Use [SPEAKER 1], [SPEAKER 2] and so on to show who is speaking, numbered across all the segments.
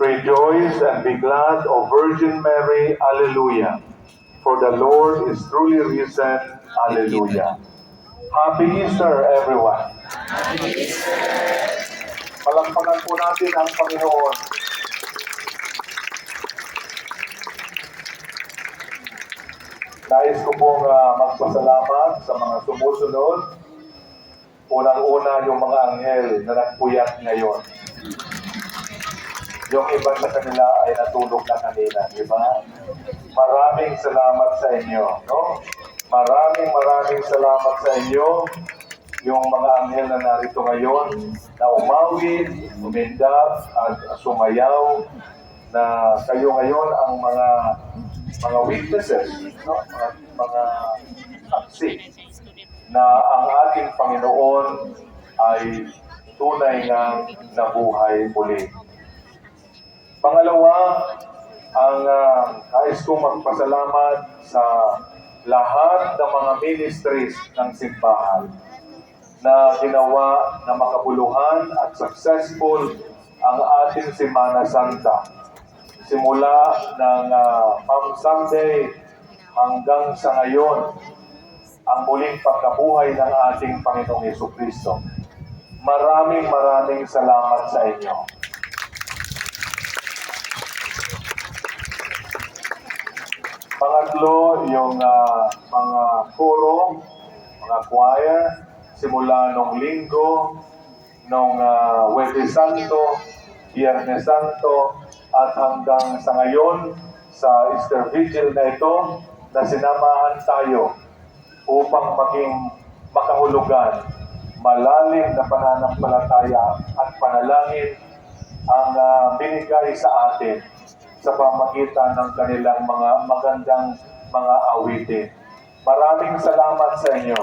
[SPEAKER 1] Rejoice and be glad, O Virgin Mary. Alleluia. For the Lord is truly risen. Alleluia. Happy Easter, everyone. Palakpakan po natin ang Panginoon. Nais ko pong magpasalamat sa mga sumusunod. Unang-una yung mga anghel na nagpuyat ngayon. Yung iba sa kanila ay natulog na kanina, di ba? Maraming salamat sa inyo, no? Maraming salamat sa inyo. Yung mga anghel na narito ngayon, na umawit, umindap, at sumayaw, na kayo ngayon ang mga witnesses, no? mga saksi, na ang ating Panginoon ay tunay nga nabuhay muli. Pangalawa, ang nais kong magpasalamat sa lahat ng mga ministries ng simbahan na ginawa na makabuluhan at successful ang ating Semana Santa. Simula ng Palm Sunday hanggang sa ngayon, ang muling pagkabuhay ng ating Panginoong Jesucristo. Maraming salamat sa inyo. Pangatlo, yung mga koro, mga choir, simula nung linggo, nung Huwebes Santo, Biyernes Santo, at hanggang sa ngayon, sa Easter Vigil na ito, na sinamahan tayo upang maging makahulugan, malalim na pananampalataya at panalangin ang binigay sa atin sa pamagitan ng kanilang mga magandang mga awitin. Maraming salamat sa inyo.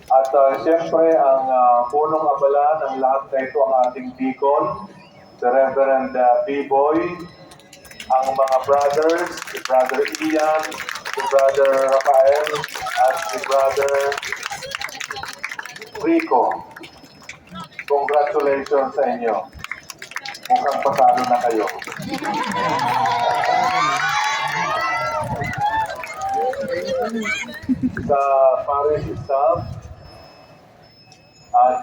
[SPEAKER 1] At siyempre, ang punong abala ng lahat na ito ang ating deacon, si Reverend B-Boy, ang mga brothers, si Brother Ian, si Brother Rafael, at si Brother Rico. Congratulations sa inyo. Mukhang pasado na kayo. Sa parish staff at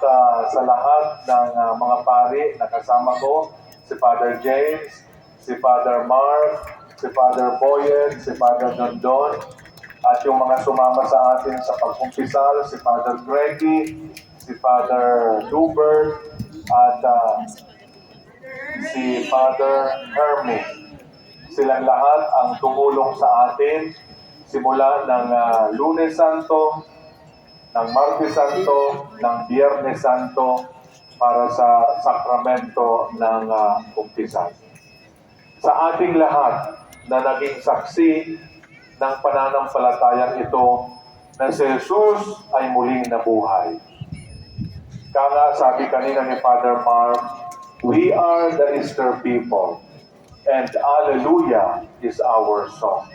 [SPEAKER 1] sa lahat ng mga pari na kasama ko, si Father James, si Father Mark, si Father Boyen, si Father Dondon, at yung mga sumama sa atin sa pagkumpisal, si Father Greggy, si Father Hubert, at si Father Hermie. Silang lahat ang tumulong sa atin simula ng Lunes Santo, ng Martes Santo, ng Biyernes Santo para sa sakramento ng kumpisal. Sa ating lahat na naging saksi ng pananampalatayang ito na si Jesus ay muling nabuhay. Kaya sabi kanina ni Father Mark, we are the Easter people and Alleluia is our song.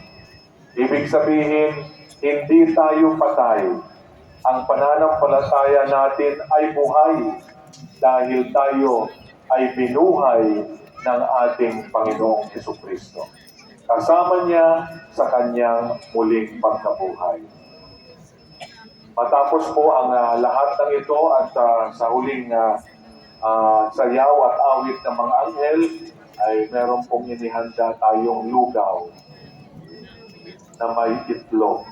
[SPEAKER 1] Ibig sabihin, hindi tayo patay. Ang pananampalataya natin ay buhay dahil tayo ay binuhay ng ating Panginoong Jesucristo. Kasama niya sa kanyang muling pagkabuhay. Matapos po ang lahat ng ito at sa huling sayaw at awit ng mga anghel, ay meron pong inihanda tayong lugaw na may itlog.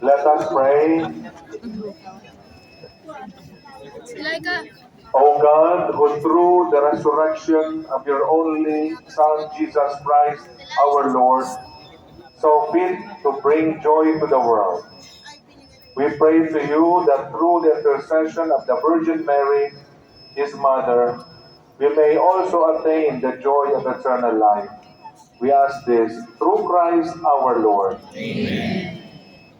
[SPEAKER 1] Let us pray. O God, who through the resurrection of your only Son, Jesus Christ, our Lord, so fit to bring joy to the world, we pray to you that through the intercession of the Virgin Mary, His Mother, we may also attain the joy of eternal life. We ask this through Christ our Lord.
[SPEAKER 2] Amen.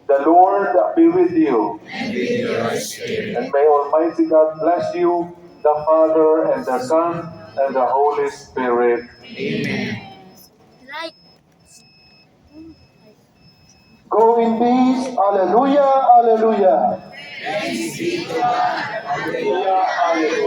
[SPEAKER 1] The Lord be with you.
[SPEAKER 2] And with your spirit.
[SPEAKER 1] And may Almighty God bless you, the Father, and the Son, and the Holy Spirit.
[SPEAKER 2] Amen.
[SPEAKER 3] Go in peace. Hallelujah, hallelujah.
[SPEAKER 1] Hallelujah, hallelujah.